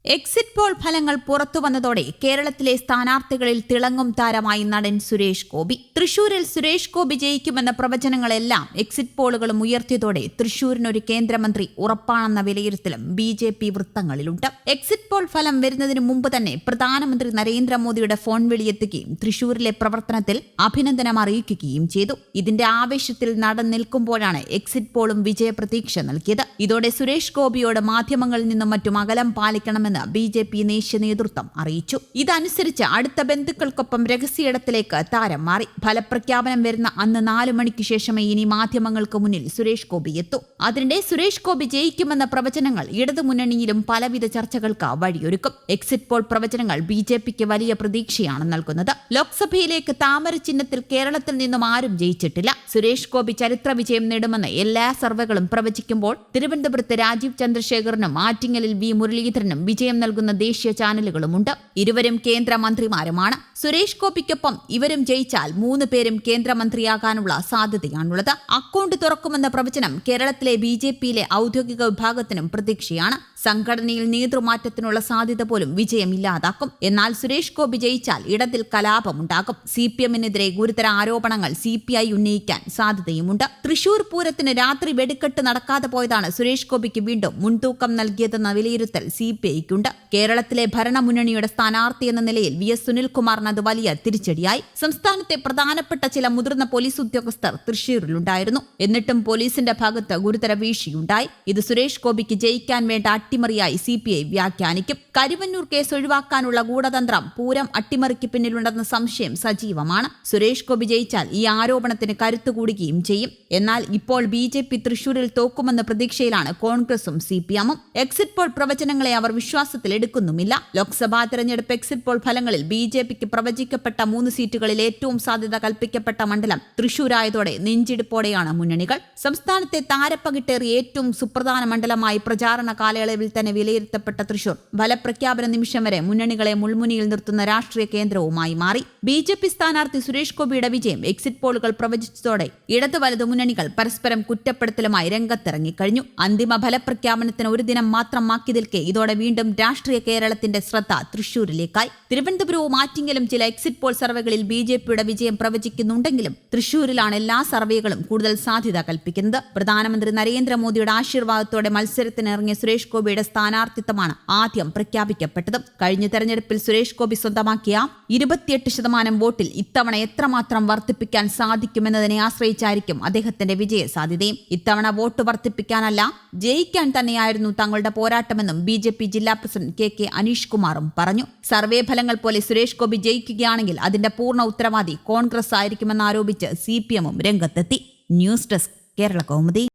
Exit poll ഫലങ്ങൾ പുറത്തുവന്നതോടെ കേരളത്തിലെ സ്ഥാനാർത്ഥികളിൽ തിളങ്ങും താരമായി നടൻ സുരേഷ് ഗോപി. തൃശൂരിൽ സുരേഷ് ഗോപി ജയിക്കുമെന്ന പ്രവചനങ്ങളെല്ലാം എക്സിറ്റ് പോളുകളും ഉയർത്തിയതോടെ തൃശൂരിനൊരു കേന്ദ്രമന്ത്രി ഉറപ്പാണെന്ന വിലയിരുത്തലും ബി.ജെ.പി. വൃത്തങ്ങളിലുണ്ട്. എക്സിറ്റ് പോൾ ഫലം വരുന്നതിന് മുമ്പ് തന്നെ പ്രധാനമന്ത്രി നരേന്ദ്രമോദിയുടെ ഫോൺ വിളിയെത്തുകയും തൃശൂരിലെ പ്രവർത്തനത്തിൽ അഭിനന്ദനം അറിയിക്കുകയും ചെയ്തു. ഇതിന്റെ ആവേശത്തിൽ നടൻ നിൽക്കുമ്പോഴാണ് എക്സിറ്റ് പോളും വിജയപ്രതീക്ഷ നൽകിയത്. ഇതോടെ സുരേഷ് ഗോപിയോട് മാധ്യമങ്ങളിൽ നിന്നും മറ്റും അകലം പാലിക്കണമെന്ന് ബി.ജെ.പി. ദേശീയ നേതൃത്വം അറിയിച്ചു. ഇതനുസരിച്ച് അടുത്ത ബന്ധുക്കൾക്കൊപ്പം രഹസ്യയിടത്തിലേക്ക് താരം മാറി. ഫലപ്രഖ്യാപനം വരുന്ന അന്ന് 4 മണിക്ക് ശേഷമേ ഇനി മാധ്യമങ്ങൾക്ക് മുന്നിൽ സുരേഷ് ഗോപി എത്തൂ. അതിനിടെ സുരേഷ് ഗോപി ജയിക്കുമെന്ന പ്രവചനങ്ങൾ ഇടതുമുന്നണിയിലും പലവിധ ചർച്ചകൾക്ക് വഴിയൊരുക്കും. എക്സിറ്റ് പോൾ പ്രവചനങ്ങൾ ബി.ജെ.പിക്ക് വലിയ പ്രതീക്ഷയാണ് നൽകുന്നത്. ലോക്സഭയിലേക്ക് താമര ചിഹ്നത്തിൽ കേരളത്തിൽ നിന്നും ആരും ജയിച്ചിട്ടില്ല. സുരേഷ് ഗോപി ചരിത്ര വിജയം നേടുമെന്ന് എല്ലാ സർവേകളും പ്രവചിക്കുമ്പോൾ തിരുവനന്തപുരത്ത് രാജീവ് ചന്ദ്രശേഖരനും ആറ്റിങ്ങലിൽ വി മുരളീധരനും വിജയം നൽകുന്ന ദേശീയ ചാനലുകളുമുണ്ട്. ഇരുവരും കേന്ദ്രമന്ത്രിമാരുമാണ്. സുരേഷ് ഗോപിക്കൊപ്പം ഇവരും ജയിച്ചാൽ 3 പേരും കേന്ദ്രമന്ത്രിയാകാനുള്ള സാധ്യതയാണുള്ളത്. അക്കൗണ്ട് തുറക്കുമെന്ന പ്രവചനം കേരളത്തിലെ ബി.ജെ.പിയിലെ ഔദ്യോഗിക വിഭാഗത്തിനും പ്രതീക്ഷയാണ്. സംഘടനയിൽ നേതൃമാറ്റത്തിനുള്ള സാധ്യത പോലും വിജയമില്ലാതാക്കും. എന്നാൽ സുരേഷ് ഗോപി ജയിച്ചാൽ ഇടതിൽ കലാപമുണ്ടാകും. CPM-നെതിരെ ഗുരുതര ആരോപണങ്ങൾ CPI ഉന്നയിക്കാൻ സാധ്യതയുമുണ്ട്. തൃശൂർ പൂരത്തിന് രാത്രി വെടിക്കെട്ട് നടക്കാതെ പോയതാണ് സുരേഷ് ഗോപിക്ക് വീണ്ടും മുൻതൂക്കം നൽകിയതെന്ന വിലയിരുത്തൽ CPIക്കുണ്ട്. കേരളത്തിലെ ഭരണമുന്നണിയുടെ സ്ഥാനാർത്ഥി എന്ന നിലയിൽ VS സുനിൽകുമാറിന് അത് വലിയ തിരിച്ചടിയായി. സംസ്ഥാനത്തെ പ്രധാനപ്പെട്ട ചില മുതിർന്ന പോലീസ് ഉദ്യോഗസ്ഥർ തൃശൂരിലുണ്ടായിരുന്നു. എന്നിട്ടും പോലീസിന്റെ ഭാഗത്ത് ഗുരുതര വീഴ്ചയുണ്ടായി. ഇത് സുരേഷ് ഗോപിക്ക് ജയിക്കാൻ വേണ്ട അട്ടിമറിയായി CPI വ്യാഖ്യാനിക്കും. കരുവന്നൂർ കേസ് ഒഴിവാക്കാനുള്ള ഗൂഢതന്ത്രം പൂരം അട്ടിമറിക്ക് പിന്നിലുണ്ടെന്ന സംശയം സജീവമാണ്. സുരേഷ് ഗോപി ജയിച്ചാൽ ഈ ആരോപണത്തിന് കരുത്തുകൂടുകയും ചെയ്യും. എന്നാൽ ഇപ്പോൾ ബി.ജെ.പി. തൃശൂരിൽ തോക്കുമെന്ന പ്രതീക്ഷയിലാണ് കോൺഗ്രസും CPM-ഉം. എക്സിറ്റ് പോൾ പ്രവചനങ്ങളെ അവർ വിശ്വാസത്തിലെടുക്കുന്നുമില്ല. ലോക്സഭാ തെരഞ്ഞെടുപ്പ് എക്സിറ്റ് പോൾ ഫലങ്ങളിൽ ബി.ജെ.പിക്ക് പ്രവചിക്കപ്പെട്ട 3 സീറ്റുകളിൽ ഏറ്റവും സാധ്യത കൽപ്പിക്കപ്പെട്ട മണ്ഡലം തൃശൂരായതോടെ നെഞ്ചിടിപ്പോടെയാണ് മുന്നണികൾ. സംസ്ഥാനത്തെ താരപ്പകിട്ടേറിയ ഏറ്റവും സുപ്രധാന മണ്ഡലമായി പ്രചാരണ കാലയളവിൽ തന്നെ വിലയിരുത്തപ്പെട്ട തൃശൂർ ഫലപ്രഖ്യാപന നിമിഷം വരെ മുന്നണികളെ മുൾമുനയിൽ നിർത്തുന്ന രാഷ്ട്രീയ കേന്ദ്രവുമായി മാറി. ബി.ജെ.പി. സ്ഥാനാർത്ഥി സുരേഷ് ഗോപിയുടെ വിജയം എക്സിറ്റ് പോളുകൾ പ്രവചിച്ചതോടെ ഇടതു വലതു മുന്നണികൾ പരസ്പരം കുറ്റപ്പെടുത്തലുമായി രംഗത്തിറങ്ങിക്കഴിഞ്ഞു. അന്തിമ ഫലപ്രഖ്യാപനത്തിന് ഒരു ദിനം മാത്രം ബാക്കി നിൽക്കെ ഇതോടെ വീണ്ടും രാഷ്ട്രീയ കേരളത്തിന്റെ ശ്രദ്ധ തൃശൂരിലേക്കായി. തിരുവനന്തപുരവും ആറ്റിങ്ങലും ചില എക്സിറ്റ് പോൾ സർവേകളിൽ ബി.ജെ.പിയുടെ വിജയം പ്രവചിക്കുന്നുണ്ടെങ്കിലും തൃശൂരിലാണ് എല്ലാ സർവേകളും കൂടുതൽ സാധ്യത കൽപ്പിക്കുന്നത്. പ്രധാനമന്ത്രി നരേന്ദ്രമോദിയുടെ ആശീർവാദത്തോടെ മത്സരത്തിനിറങ്ങിയ സുരേഷ് ഗോപിയുടെ സ്ഥാനാർത്ഥിത്വമാണ് ആദ്യം പ്രഖ്യാപിക്കപ്പെട്ടത്. കഴിഞ്ഞ തെരഞ്ഞെടുപ്പിൽ സുരേഷ് ഗോപി സ്വന്തമാക്കിയ 28% വോട്ടിൽ ഇത്തവണ എത്രമാത്രം വർദ്ധിപ്പിക്കാൻ സാധിക്കുമെന്നതിനെ ആശ്രയിച്ചായിരിക്കും അദ്ദേഹത്തിന്റെ വിജയ സാധ്യതയും. ഇത്തവണ വോട്ട് വർദ്ധിപ്പിക്കാനല്ല, ജയിക്കാൻ തന്നെയായിരുന്നു തങ്ങളുടെ പോരാട്ടമെന്നും ബി.ജെ.പി. ജില്ലാ പ്രസിഡന്റ് കെ അനീഷ് കുമാറും പറഞ്ഞു. സർവേ ഫലങ്ങൾ പോലെ സുരേഷ് ഗോപി ജയിക്കുകയാണെങ്കിൽ അതിന്റെ പൂർണ്ണ ഉത്തരവാദി കോൺഗ്രസ് ആയിരിക്കുമെന്നാരോപിച്ച് CPM-ഉം രംഗത്തെത്തി. News desk Kerala Kaumudi.